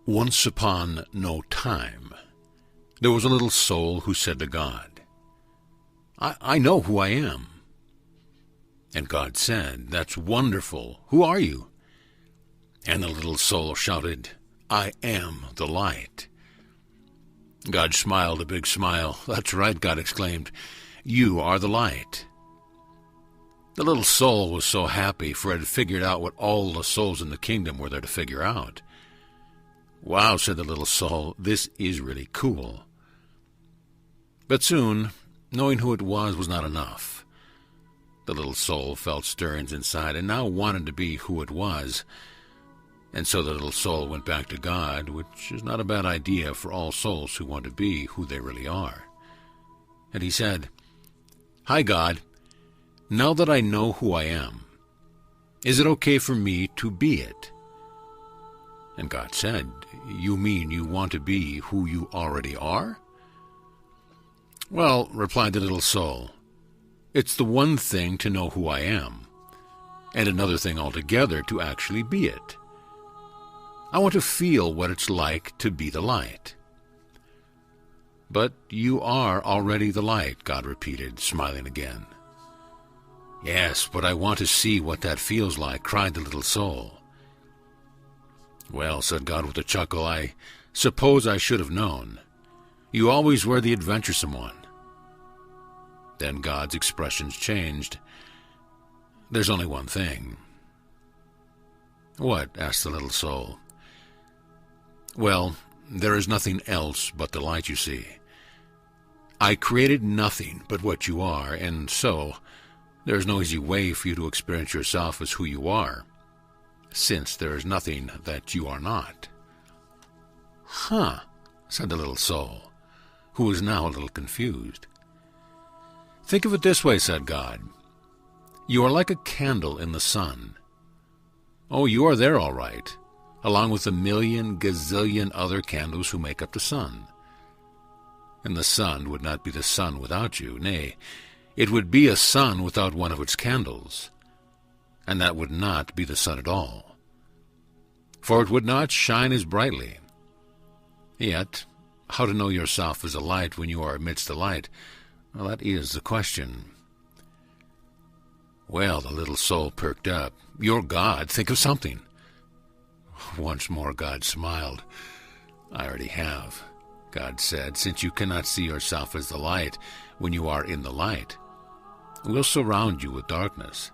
Once upon no time, there was a little soul who said to God, I know who I am. And God said, That's wonderful. Who are you? And the little soul shouted, I am the light. God smiled a big smile. That's right, God exclaimed. You are the light. The little soul was so happy, for it had figured out what all the souls in the kingdom were there to figure out. Wow, said the little soul, this is really cool. But soon, knowing who it was not enough. The little soul felt stirrings inside and now wanted to be who it was. And so the little soul went back to God, which is not a bad idea for all souls who want to be who they really are. And he said, Hi, God. Now that I know who I am, is it okay for me to be it? And God said, You mean you want to be who you already are? Well, replied the little soul, it's the one thing to know who I am, and another thing altogether to actually be it. I want to feel what it's like to be the light. But you are already the light, God repeated, smiling again. Yes, but I want to see what that feels like, cried the little soul. Well, said God with a chuckle, I suppose I should have known. You always were the adventuresome one. Then God's expressions changed. There's only one thing. What? Asked the little soul. Well, there is nothing else but the light, you see. I created nothing but what you are, and so there is no easy way for you to experience yourself as who you are, since there is nothing that you are not. Huh, said the little soul, who was now a little confused. Think of it this way, said God. You are like a candle in the sun. Oh, you are there all right, along with a million gazillion other candles who make up the sun. And the sun would not be the sun without you, nay, it would be a sun without one of its candles, and that would not be the sun at all, for it would not shine as brightly. Yet, how to know yourself as a light when you are amidst the light, well, that is the question. Well, the little soul perked up. You're God, think of something. Once more God smiled. I already have, God said, since you cannot see yourself as the light when you are in the light. We'll surround you with darkness.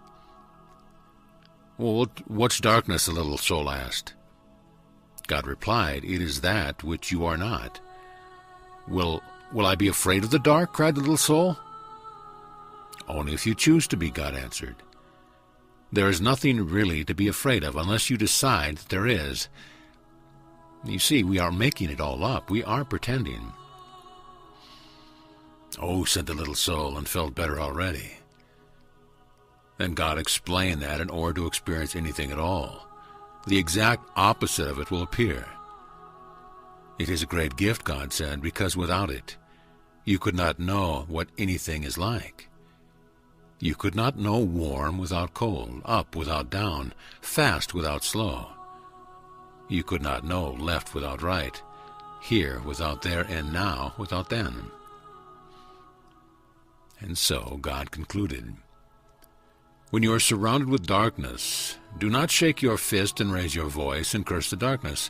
Well, what's darkness? The little soul asked. God replied, It is that which you are not. Will I be afraid of the dark? Cried the little soul. Only if you choose to be, God answered. There is nothing really to be afraid of unless you decide that there is. You see, we are making it all up. We are pretending. Oh, said the little soul, and felt better already. Then God explained that in order to experience anything at all, the exact opposite of it will appear. It is a great gift, God said, because without it, you could not know what anything is like. You could not know warm without cold, up without down, fast without slow. You could not know left without right, here without there, and now without then. And so God concluded, When you are surrounded with darkness, do not shake your fist and raise your voice and curse the darkness.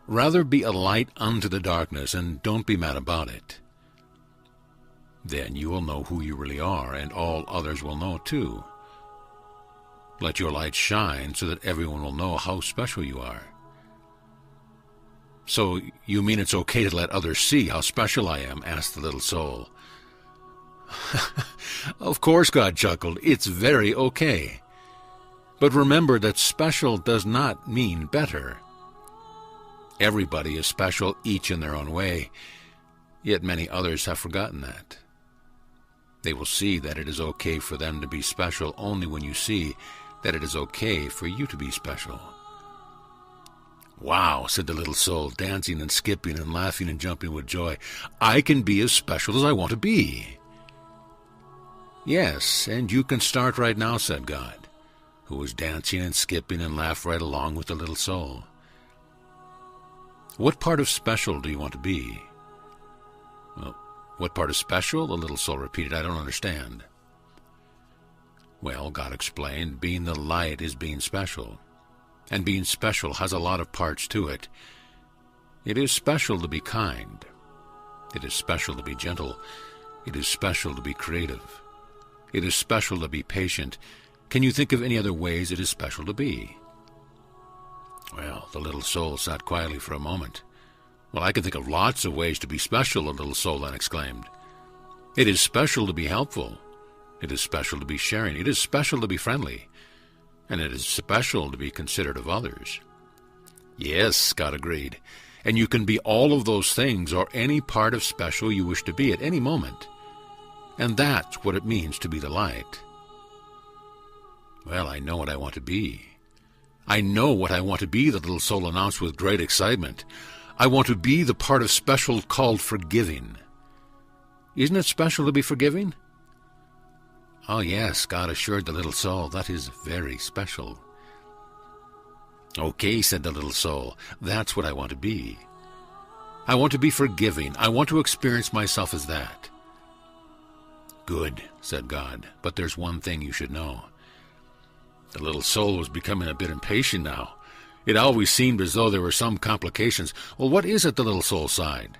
Rather be a light unto the darkness, and don't be mad about it. Then you will know who you really are, and all others will know too. Let your light shine so that everyone will know how special you are. So you mean it's okay to let others see how special I am? Asked the little soul. Of course, God chuckled. It's very okay. But remember that special does not mean better. Everybody is special, each in their own way, yet many others have forgotten that. They will see that it is okay for them to be special only when you see that it is okay for you to be special. Wow, said the little soul, dancing and skipping and laughing and jumping with joy. I can be as special as I want to be. Yes, and you can start right now, said God, who was dancing and skipping and laughed right along with the little soul. What part of special do you want to be? Well, what part of special? The little soul repeated. I don't understand. Well, God explained, being the light is being special. And being special has a lot of parts to it. It is special to be kind. It is special to be gentle. It is special to be creative. It is special to be patient. Can you think of any other ways it is special to be? Well, the little soul sat quietly for a moment. Well, I can think of lots of ways to be special, the little soul then exclaimed. It is special to be helpful. It is special to be sharing. It is special to be friendly. And it is special to be considerate of others. Yes, God agreed. And you can be all of those things or any part of special you wish to be at any moment. And that's what it means to be the light. Well, I know what I want to be. I know what I want to be, the little soul announced with great excitement. I want to be the part of special called forgiving. Isn't it special to be forgiving? Oh, yes, God assured the little soul, that is very special. Okay, said the little soul, that's what I want to be. I want to be forgiving. I want to experience myself as that. Good, said God, but there's one thing you should know. The little soul was becoming a bit impatient now. It always seemed as though there were some complications. Well, what is it, the little soul sighed?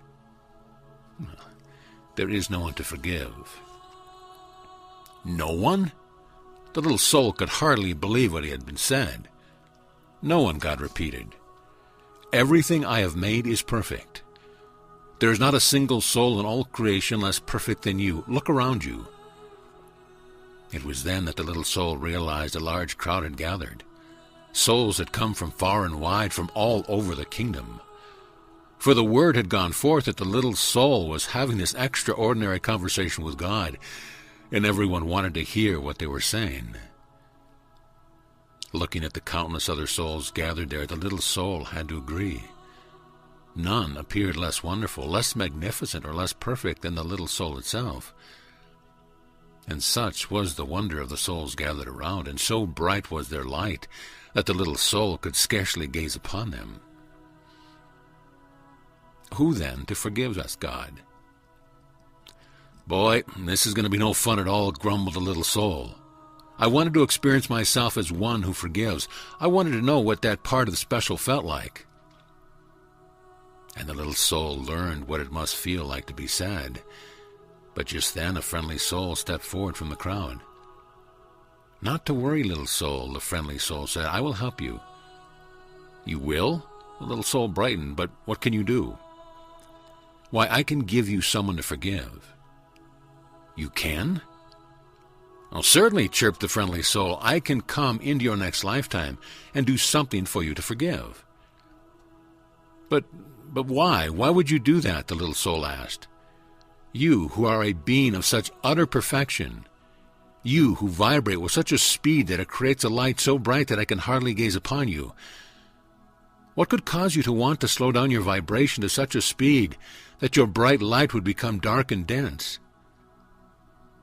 There is no one to forgive. No one? The little soul could hardly believe what he had been said. No one, God repeated. Everything I have made is perfect. There is not a single soul in all creation less perfect than you. Look around you. It was then that the little soul realized a large crowd had gathered. Souls had come from far and wide, from all over the kingdom. For the word had gone forth that the little soul was having this extraordinary conversation with God, and everyone wanted to hear what they were saying. Looking at the countless other souls gathered there, the little soul had to agree. None appeared less wonderful, less magnificent, or less perfect than the little soul itself. And such was the wonder of the souls gathered around, and so bright was their light, that the little soul could scarcely gaze upon them. Who then to forgive us, God? Boy, this is going to be no fun at all, grumbled the little soul. I wanted to experience myself as one who forgives. I wanted to know what that part of the special felt like. And the little soul learned what it must feel like to be sad. But just then a friendly soul stepped forward from the crowd. Not to worry, little soul, the friendly soul said. I will help you. You will? The little soul brightened. But what can you do? Why, I can give you someone to forgive. You can? Oh, certainly, chirped the friendly soul. I can come into your next lifetime and do something for you to forgive. But why? Why would you do that? The little soul asked. You, who are a being of such utter perfection, you who vibrate with such a speed that it creates a light so bright that I can hardly gaze upon you. What could cause you to want to slow down your vibration to such a speed that your bright light would become dark and dense?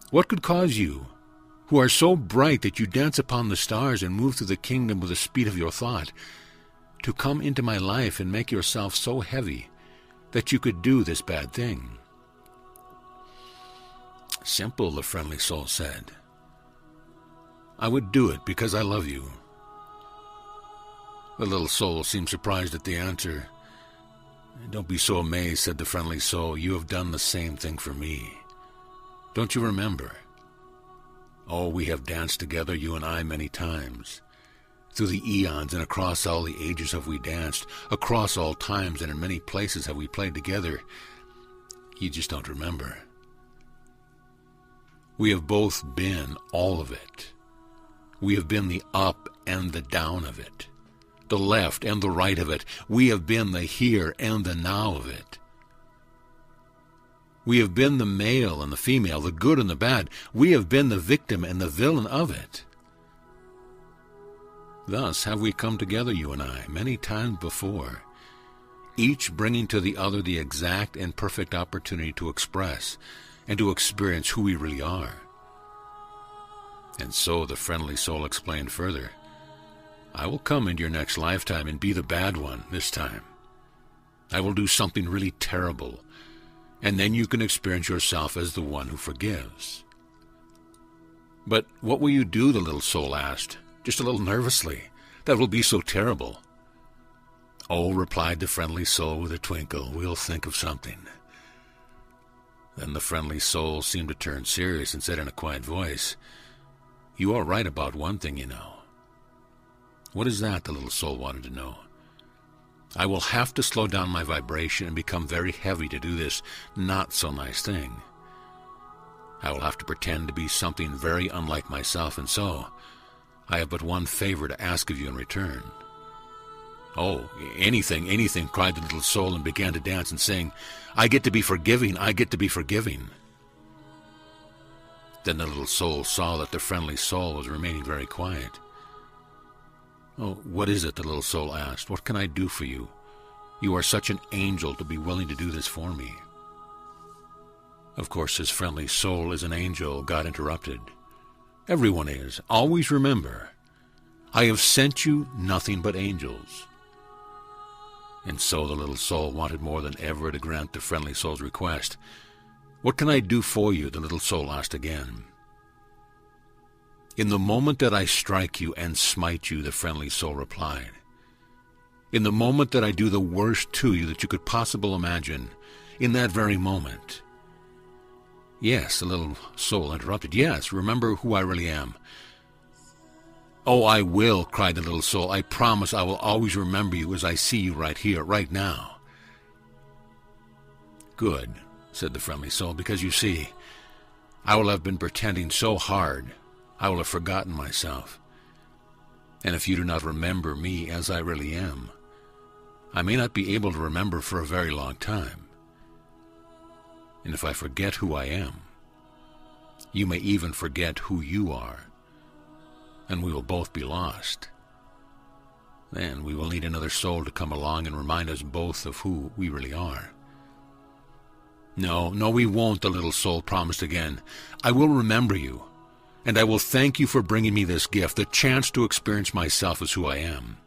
What could cause you, who are so bright that you dance upon the stars and move through the kingdom with the speed of your thought, to come into my life and make yourself so heavy that you could do this bad thing? Simple, the friendly soul said. I would do it because I love you. The little soul seemed surprised at the answer. Don't be so amazed, said the friendly soul. You have done the same thing for me. Don't you remember? Oh, we have danced together, you and I, many times. Through the eons and across all the ages have we danced. Across all times and in many places have we played together. You just don't remember. We have both been all of it. We have been the up and the down of it, the left and the right of it. We have been the here and the now of it. We have been the male and the female, the good and the bad. We have been the victim and the villain of it. Thus have we come together, you and I, many times before, each bringing to the other the exact and perfect opportunity to express and to experience who we really are. And so the friendly soul explained further, I will come into your next lifetime and be the bad one this time. I will do something really terrible, and then you can experience yourself as the one who forgives." "But what will you do?" the little soul asked, just a little nervously. "That will be so terrible." "Oh," replied the friendly soul with a twinkle, "we'll think of something." Then the friendly soul seemed to turn serious and said in a quiet voice, "You are right about one thing, you know." "What is that?" the little soul wanted to know. "I will have to slow down my vibration and become very heavy to do this not-so-nice thing. I will have to pretend to be something very unlike myself, and so I have but one favor to ask of you in return." "Oh, anything, anything," cried the little soul and began to dance and sing, "I get to be forgiving, I get to be forgiving." Then the little soul saw that the friendly soul was remaining very quiet. "Oh, what is it?" the little soul asked. "What can I do for you? You are such an angel to be willing to do this for me." Of course, his friendly soul is an angel, God interrupted. "Everyone is. Always remember, I have sent you nothing but angels." And so the little soul wanted more than ever to grant the friendly soul's request. "What can I do for you?" the little soul asked again. "In the moment that I strike you and smite you," the friendly soul replied. "In the moment that I do the worst to you that you could possibly imagine, in that very moment." "Yes," the little soul interrupted. "Yes, remember who I really am." "Oh, I will," cried the little soul. "I promise I will always remember you as I see you right here, right now." "Good," said the friendly soul, "because you see, I will have been pretending so hard, I will have forgotten myself. And if you do not remember me as I really am, I may not be able to remember for a very long time. And if I forget who I am, you may even forget who you are, and we will both be lost. Then we will need another soul to come along and remind us both of who we really are." No, we won't," the little soul promised again. "I will remember you, and I will thank you for bringing me this gift, the chance to experience myself as who I am."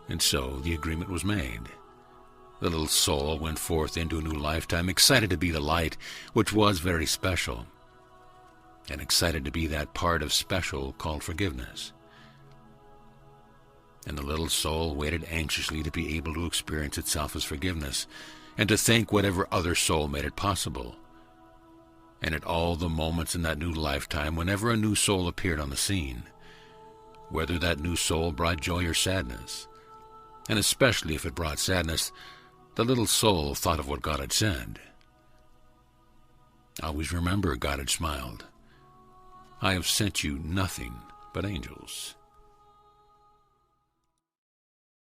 And so the agreement was made. The little soul went forth into a new lifetime, excited to be the light, which was very special, and excited to be that part of special called forgiveness. And the little soul waited anxiously to be able to experience itself as forgiveness, and to thank whatever other soul made it possible. And at all the moments in that new lifetime, whenever a new soul appeared on the scene, whether that new soul brought joy or sadness, and especially if it brought sadness, the little soul thought of what God had said. "Always remember," God had smiled, "I have sent you nothing but angels."